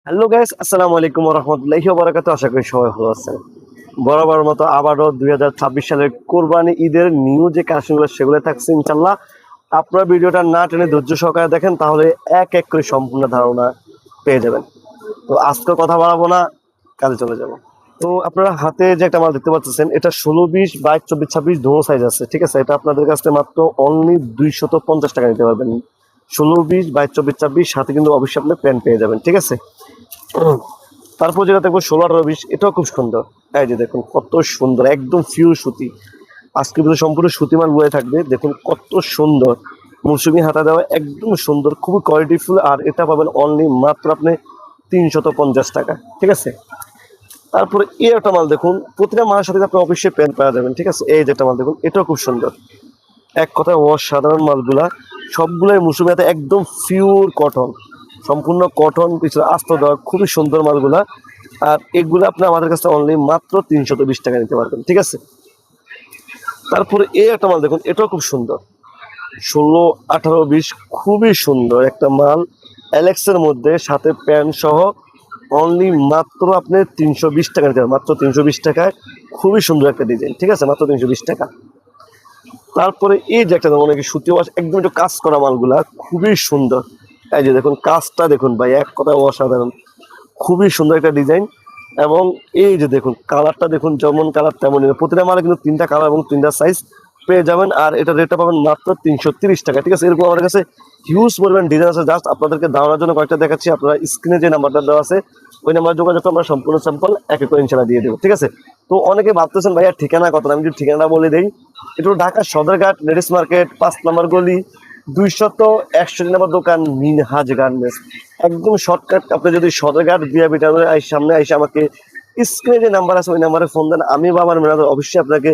Hello guys, আসসালামু আলাইকুম ওয়া রাহমাতুল্লাহি ওয়া বারাকাতুহু। আশা করি সবাই ভালো আছেন। বরাবর মতো আবারও 2026 সালের কোরবানি ঈদের নিউ যে কালেকশনগুলো সেগুলো থাকছে ইনশাআল্লাহ। আপনারা ভিডিওটা না টেনে ধৈর্য সহকারে দেখেন, তাহলে এক এক করে সম্পূর্ণ ধারণা পেয়ে যাবেন। তো আজকে কথা বাড়াবো না, কাজে চলে যাব। তো আপনারা হাতে যে একটা মাল দেখতে পাচ্ছেন, এটা 16, 20, 22, 24, 26 দোনো সাইজ আছে, ঠিক আছে। এটা আপনাদের কাছে মাত্র অনলি 250 টাকা নিতে পারবেন। 16, 20, 22, 24, 26 সাথে কিন্তু অবশ্যই আপনি প্যান্ট পেয়ে যাবেন, ঠিক আছে। তারপর যেটা দেখবো 16, 18, 20, এটাও খুব সুন্দর। এই যে দেখুন কত সুন্দর, একদম পিওর সুতি। আজকে কিন্তু সম্পূর্ণ সুতি মাল বয়ে থাকবে, দেখুন কত সুন্দর। মৌসুমি হাতা দেওয়া, একদম সুন্দর, খুবই কোয়ালিটিফুল। আর এটা পাবেন অনলি মাত্র আপনি 350 টাকা, ঠিক আছে। তারপরে এই একটা মাল দেখুন, প্রতিটা মালের সাথে আপনি অবশ্যই প্যান্ট পাওয়া যাবেন, ঠিক আছে। এই যে একটা মাল দেখুন, এটাও খুব সুন্দর। এক কথায় অসাধারণ মালগুলা, সবগুলোই মৌসুমি হাতে, একদম পিওর কটন, সম্পূর্ণ কটন, পিছনে আস্ত দেওয়া, খুবই সুন্দর মালগুলা। আর এগুলো আপনি আমাদের কাছে অনলি মাত্র 320 টাকা নিতে পারবেন, ঠিক আছে। তারপরে এই একটা মাল দেখুন, এটাও খুব সুন্দর। 16, 18, 20 খুবই সুন্দর একটা মাল, অ্যালেক্সের মধ্যে সাথে প্যান্ট সহ অনলি মাত্র আপনি 320 টাকা নিতে পারবেন, মাত্র 320 টাকায়। খুবই সুন্দর একটা ডিজাইন, ঠিক আছে, মাত্র 320 টাকা। তারপরে এই যে একটা অনেক সুতি ওয়াশ, একদম একটু কাজ করা মালগুলা, খুবই সুন্দর। এই যে দেখুন কাজটা দেখুন ভাই, এক কথা অসাধারণ, খুবই সুন্দর একটা ডিজাইন। এবং এই যে দেখুন কালারটা দেখুন, যেমন কালার তেমনই, প্রতিটা মালে কিন্তু 3টা কালার এবং 3টা সাইজ পেয়ে যাবেন। আর এটা রেটটা পাবেন মাত্র 330 টাকা, ঠিক আছে। এরকম আমাদের কাছে হিউজ পরিমাণ ডিজাইন আছে, জাস্ট আপনাদেরকে দাঁড়ানোর জন্য কয়েকটা দেখাচ্ছি। আপনারা স্ক্রিনে যে নাম্বারটা দেওয়া আছে ওই নাম্বার যোগাযোগ করে আমরা সম্পূর্ণ স্যাম্পল এক এক করে ইনশাল্লাহ দিয়ে দেবো, ঠিক আছে। তো অনেকে ভাবতেছেন ভাইয়া ঠিকানা কত, আমি যদি ঠিকানাটা বলে দিই, এটা ঢাকা সদরঘাট লেডিস মার্কেট 5 নম্বর গলি 261 নম্বর দোকান, মিনহাজ গার্মেন্টস। একদম শর্টকাট, আপনি যদি সদরঘাট বিআরবি টার্মিনালের সামনে এসে আমাকে স্ক্রিনে যে নাম্বার আছে ওই নাম্বারে ফোন দেন, আমি বা আমার ম্যানেজার অবশ্যই আপনাকে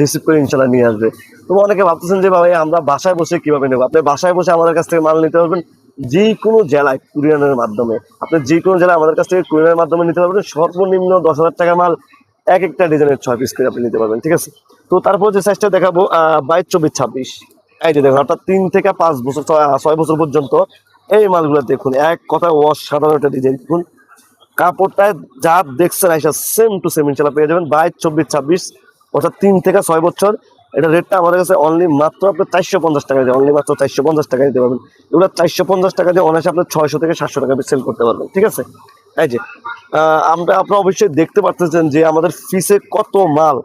রিসিভ করে ইনশাল্লাহ নিয়ে আসবে। তো অনেকে ভাবতেছেন যে ভাই আমরা বাসায় বসে কিভাবে নেবো, আপনি বাসায় বসে আমাদের কাছ থেকে মাল নিতে পারবেন যে কোনো জেলায় কুরিয়ারের মাধ্যমে। আপনি যে কোনো জেলায় আমাদের কাছ থেকে কুরিয়ারের মাধ্যমে নিতে পারবেন, সর্বনিম্ন 10,000 টাকা মাল এক একটা ডিজাইনের 6 পিস করে আপনি নিতে পারবেন, ঠিক আছে। তো তারপর যে সাইজটা দেখাবো 22, 24, 26, এই যে দেখুন, অর্থাৎ 3 থেকে 5 বছর, 6 বছর পর্যন্ত এই মালগুলো দেখুন, এক কথা অসাধারণ একটা ডিজাইন। দেখুন কাপড়টায় যা দেখছেন আইসা সেম টু সেম ইনশাল্লাহ পেয়ে যাবেন। 22, 24, 26, অর্থাৎ 3 থেকে 6 বছর। এটা রেটটা আমাদের কাছে অনলি মাত্র আপনি 450 টাকা দিয়ে, অনলি মাত্র 450 টাকা দিতে পারবেন। এগুলো 450 টাকা দিয়ে অনায়াসে আপনি 600 থেকে 700 টাকা সেল করতে পারবেন, ঠিক আছে। এই যে আপনারা অবশ্যই দেখতে পাচ্ছেন যে আমাদের ফিসে কত মাল,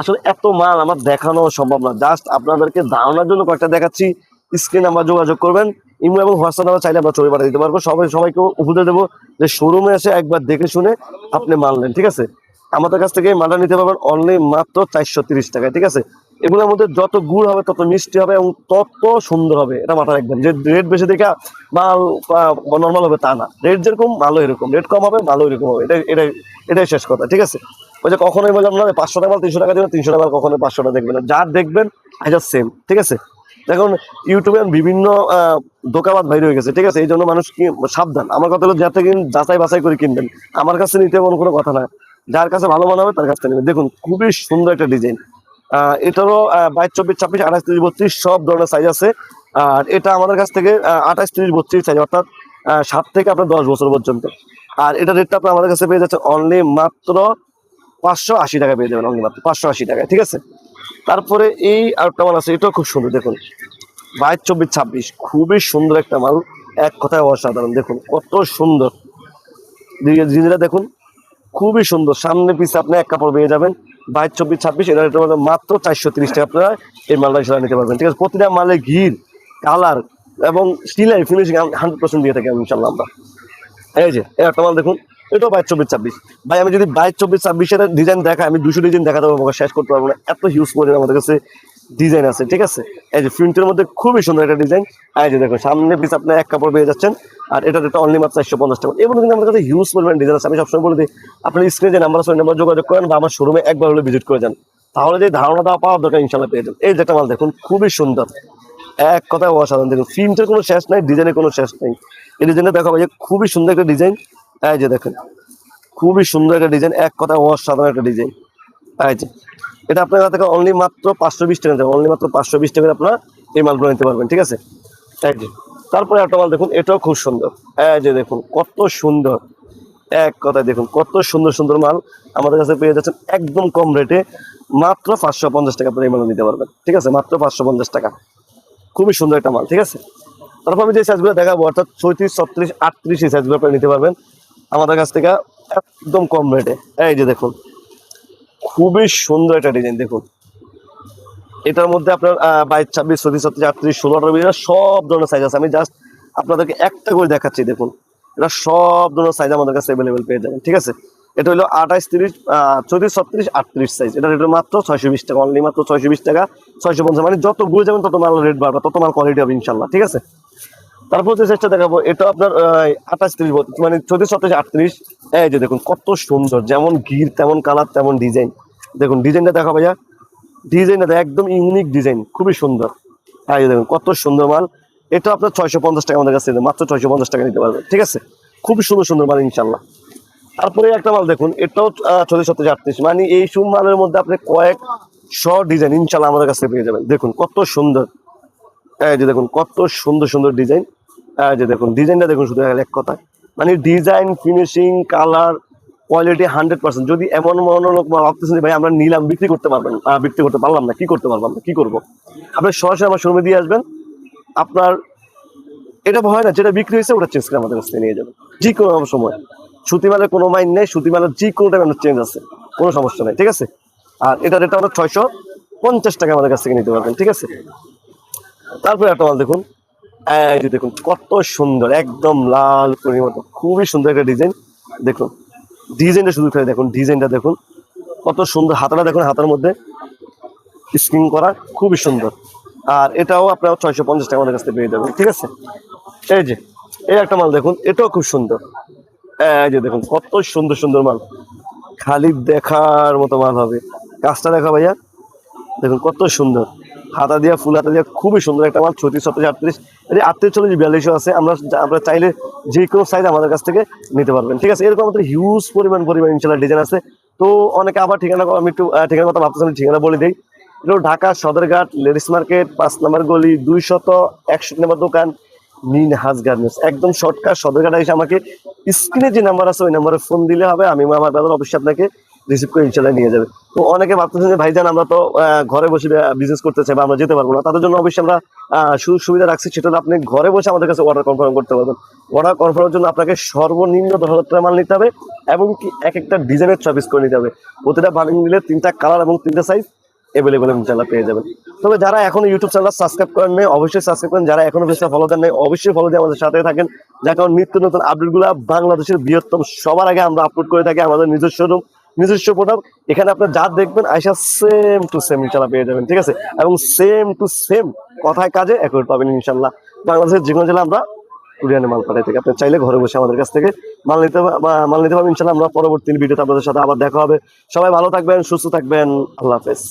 আসলে এত মাল আমার দেখানো সম্ভব না, জাস্ট আপনাদেরকে ধারণার জন্য কয়েকটা দেখাচ্ছি। স্ক্রিনে আমরা যোগাযোগ করবেন, ইমো এবং হোয়াটসঅ্যাপ নাম্বার চাইলে আমরা ছবি পাঠিয়ে দিতে পারবো। সবাইকে উপদেশ দেবো যে শোরুমে এসে একবার দেখে শুনে আপনি মাল নেন, ঠিক আছে। আমাদের কাছ থেকে মালটা নিতে পারবেন অনলি মাত্র 430 টাকায়, ঠিক আছে। এগুলোর মধ্যে যত গুড় হবে তত মিষ্টি হবে এবং তত সুন্দর হবে, এটা মাথায় রাখবেন। যে রেট বেশি দেখে মাল নর্মাল হবে তা না, রেট যেরকম মালও এরকম, রেট কম হবে মালও এরকম হবে, এটাই শেষ কথা, ঠিক আছে। ওই যে কখনোই বললাম না 500 টাকা মাল 300 টাকা দেবেন, 300 টাকা কখনো 500 টাকা দেখবেন না, যা দেখবেন এটা সেম, ঠিক আছে। দেখুন ইউটিউবে বিভিন্ন দোকানবাদ বাইরে হয়ে গেছে, ঠিক আছে। এই জন্য মানুষ কি সাবধান, আমার কথা হলো যাতে যাচাই বাছাই করে কিনবেন। আমার কাছে নিতে এমন কোনো কথা না, যার কাছে ভালো মনে হবে তার কাছে নেবেন। দেখুন খুবই সুন্দর একটা ডিজাইন। এটারও 22, 24, 26, 28, 30, 32 সব ধরনের সাইজ আছে। আর এটা আমাদের কাছ থেকে 28, 30, 32 সাইজ, অর্থাৎ 7 থেকে আপনার 10 বছর পর্যন্ত। আর এটা রেটটা আপনি আমাদের কাছে পেয়ে যাচ্ছে অনলি মাত্র 580 টাকা পেয়ে যাবেন, অনলি মাত্র 580 টাকায়, ঠিক আছে। তারপরে এই আরেকটা মাল আছে, এটাও খুব সুন্দর। দেখুন 22, 24, 26 খুবই সুন্দর একটা মাল, এক কথায় অসাধারণ। দেখুন কত সুন্দর জিনিসটা, দেখুন খুবই সুন্দর, সামনে পিছে আপনি এক কাপড় পেয়ে যাবেন। 22, 24, 26 এটা রেট মাত্র 430 টাকা, আপনারা এই মালটা হিসাবে নিতে পারবেন, ঠিক আছে। প্রতিটা মালে ঘির, কালার এবং সিলাই ফিনিশিং 100% দিয়ে থাকি ইনশাল্লাহ আমরা। এই যে একটা মাল দেখুন, এটাও 22, 24, 26। ভাই আমি যদি 22, 24, 26 ডিজাইন দেখাই, আমি 200 ডিজাইন দেখাতে পারবো, শেষ করতে পারবো না, এত হিউজ পরিমাণ আমাদের কাছে ডিজাইন আছে, ঠিক আছে। এই যে প্রিন্টের মধ্যে খুবই সুন্দর একটা ডিজাইন। এই যে দেখুন সামনে পিস আপনি এক কাপড় পেয়ে যাচ্ছেন। আর এটা অনলি মাত্র 450 টাকা। এবং কিন্তু আমাদের কাছে হিউজ পরিমাণ ডিজাইন আছে। আমি সবসময় বলে দিই, আপনার স্ক্রিনে যে নাম্বার আছে ওই নাম্বার যোগাযোগ করেন বা আমার শোরুমে একবার হলে ভিজিট করে যান, তাহলে যে ধারণা দেওয়া পাওয়ার দরকার ইনশাল্লাহ পেয়ে যান। এই যে একটা মাল দেখুন খুবই সুন্দর, এক কথায় অসাধারণ। দেখুন প্রিন্টের কোনো শেষ নাই, ডিজাইনের কোনো শেষ নেই। এই ডিজাইনটা দেখো ভাই, খুবই সুন্দর একটা ডিজাইন। এই যে দেখেন খুবই সুন্দর একটা ডিজাইন, এক কথায় অসাধারণ একটা ডিজাইন। এই যে এটা আপনার থেকে অনলি মাত্র 520 টাকা দেবেন, অনলি মাত্র 520 টাকা আপনারা এই মালগুলো নিতে পারবেন, ঠিক আছে। এই যে তারপরে একটা মাল দেখুন, এটাও খুব সুন্দর। এই যে দেখুন কত সুন্দর, এক কথায় দেখুন কত সুন্দর সুন্দর মাল আমাদের কাছে পেয়ে যাচ্ছেন একদম কম রেটে, মাত্র 550 টাকা আপনারা এই মাল নিতে পারবেন। ঠিক আছে, মাত্র 550 টাকা, খুবই সুন্দর একটা মাল। ঠিক আছে, তারপর আমি যে সাইজগুলো দেখাবো অর্থাৎ 34, 36, 38 এই সাইজগুলো আপনারা নিতে পারবেন আমাদের কাছ থেকে একদম কম রেটে। এই যে দেখুন খুবই সুন্দর একটা ডিজাইন দেখুন, এটার মধ্যে আপনার 22, 26, 34, 36, 38, 16, 18 সব ধরনের সাইজ আছে। আমি জাস্ট আপনাদেরকে একটা করে দেখাচ্ছি দেখুন, এটা সব ধরনের সাইজ আমাদের কাছে অ্যাভেলেবেল পেয়ে যাবেন। ঠিক আছে, এটা হলো 28, 30, 34, 36, 38 সাইজ। এটা রেট মাত্র 620 টাকা, অনলি মাত্র 620 টাকা, 650। মানে যত ঘুরে যাবেন তত মাল রেট বাড়বে, তত মাল কোয়ালিটি হবে ইনশাল্লাহ। ঠিক আছে, তারপর যে সাইজটা দেখাবো এটা আপনার 28, 30, মানে 34, 36, 38। এই যে দেখুন কত সুন্দর, যেমন গির তেমন কালার তেমন ডিজাইন। দেখুন ডিজাইনটা দেখা ভাইয়া, ডিজাইনটা একদম ইউনিক ডিজাইন, খুবই সুন্দর। এই যে দেখুন কত সুন্দর মাল, এটা আপনার 650 টাকা আমাদের কাছে, মাত্র 650 টাকা নিতে পারবেন। ঠিক আছে, খুবই সুন্দর সুন্দর মাল ইনশাল্লাহ। তারপরে একটা মাল দেখুন, এটাও 34, 37, 38, মানে এই সব মালের মধ্যে আপনি কয়েকশো ডিজাইন ইনশাল্লাহ আমাদের কাছে পেয়ে যাবেন। দেখুন কত সুন্দর, এই যে দেখুন কত সুন্দর সুন্দর ডিজাইন। এই যে দেখুন ডিজাইনটা দেখুন, শুধু এক কথা, মানে ডিজাইন, ফিনিশিং, কালার, কোয়ালিটি 100%। যদি এমন মনে লোক ভাবতেছেন যে ভাই আমরা নিলাম বিক্রি করতে পারবেন, বিক্রি করতে পারলাম না, কি করতে পারলাম না, কি করবো, আপনি সরাসরি আমার শোরুমে দিয়ে আসবেন। আপনার এটা ভয় না, যেটা বিক্রি হয়েছে ওটা চেঞ্জ করে আমাদের কাছ থেকে নিয়ে যাবেন যে কোনো সময়। সুতি মালের কোনো মাইন নেই, সুতি মালের যে কোনো টাইম চেঞ্জ আছে, কোনো সমস্যা নেই। ঠিক আছে, আর এটা রেটটা আমরা 650 টাকা আমাদের কাছ থেকে নিতে পারবেন। ঠিক আছে, তারপরে একটা মাল দেখুন, এই যে দেখুন কত সুন্দর, একদম লাল পরির মতো, খুবই সুন্দর একটা ডিজাইন। দেখুন ডিজাইনটা শুধু করে দেখুন, ডিজাইনটা দেখুন কত সুন্দর, হাতাটা দেখুন, হাতার মধ্যে স্ক্রিন করা, খুবই সুন্দর। আর এটাও আপনার 650 টাকা আমাদের কাছ থেকে পেয়ে যাবেন। ঠিক আছে, এই যে এই একটা মাল দেখুন, এটাও খুব সুন্দর। এই যে দেখুন কত সুন্দর সুন্দর মাল, খালি দেখার মতো মাল হবে। কাজটা দেখা ভাইয়া, দেখুন কত সুন্দর, হাতা দিয়া, ফুল হাতা দিয়া, খুবই সুন্দর একটা মাল। 36, 37, 38, 38, 40, 42 আছে। আমরা চাইলে যে কোনো সাইজ আমাদের কাছ থেকে নিতে পারবেন। ঠিক আছে, এরকম আমাদের হিউজ পরিমাণ ইনশাল্লাহ ডিজাইন আছে। তো অনেকে আবার ঠিকানা, আমি একটু ঠিকানা কথা ভাবতেছি, আমি ঠিকানা বলে দিই। এটা ঢাকা সদরঘাট, লেডিস মার্কেট, 5 নম্বর গলি, 261 নম্বর দোকান, মিনহাজ গার্মেন্টস। একদম শর্টকাট সদরঘাট এসে আমাকে স্ক্রিনে যে নাম্বার আছে ওই নাম্বারে ফোন দিলে হবে, আমি আমার ব্যাপারে অবশ্যই আপনাকে রিসিভ করে ইনশাল্লাহ নিয়ে যাবে। তো অনেকে ভাবতেছেন যে ভাইজান আমরা তো ঘরে বসে বিজনেস করতে চাই বা আমরা যেতে পারবো না, তাদের জন্য অবশ্যই আমরা সুযোগ সুবিধা রাখছি। সেটা হলো আপনি ঘরে বসে আমাদের কাছে অর্ডার কনফার্ম করতে পারবেন। অর্ডার কনফার্মের জন্য আপনাকে সর্বনিম্ন 10,000 টাকা মাল নিতে হবে, এবং কি এক একটা ডিজাইনের চয়েস করে নিতে হবে। প্রতিটা বানিং নিলে 3টা কালার এবং 3টা সাইজ অ্যাভেলেবেল ইনশাল্লাহ পেয়ে যাবেন। তবে যারা এখনো ইউটিউব চ্যানেল সাবস্ক্রাইব করেন নাই অবশ্যই সাবস্ক্রাইব করেন, যারা এখনো পেজটা ফলো দেন নাই অবশ্যই ফলো দিয়ে আমাদের সাথে থাকেন, যার কারণ নিত্য নতুন আপডেটগুলো বাংলাদেশের বৃহত্তম সবার আগে আমরা আপলোড করে থাকি। আমাদের নিজস্ব রুম, নিজস্ব প্রোডাক্ট, এখানে আপনার যা দেখবেন আইসা সেম টু সেম ইনশাল্লাহ পেয়ে যাবেন। ঠিক আছে, এবং সেম টু সেম কথায় কাজে একই পাবেন ইনশাল্লাহ। বাংলাদেশের যে কোনো জেলা আমরা কুরিয়ানে মাল পাঠাই থাকি, আপনি চাইলে ঘরে বসে আমাদের কাছ থেকে মাল নিতে পারবেন ইনশাল্লাহ। আমরা পরবর্তী ভিডিওতে আপনাদের সাথে আবার দেখা হবে। সবাই ভালো থাকবেন, সুস্থ থাকবেন, আল্লাহ হাফেজ।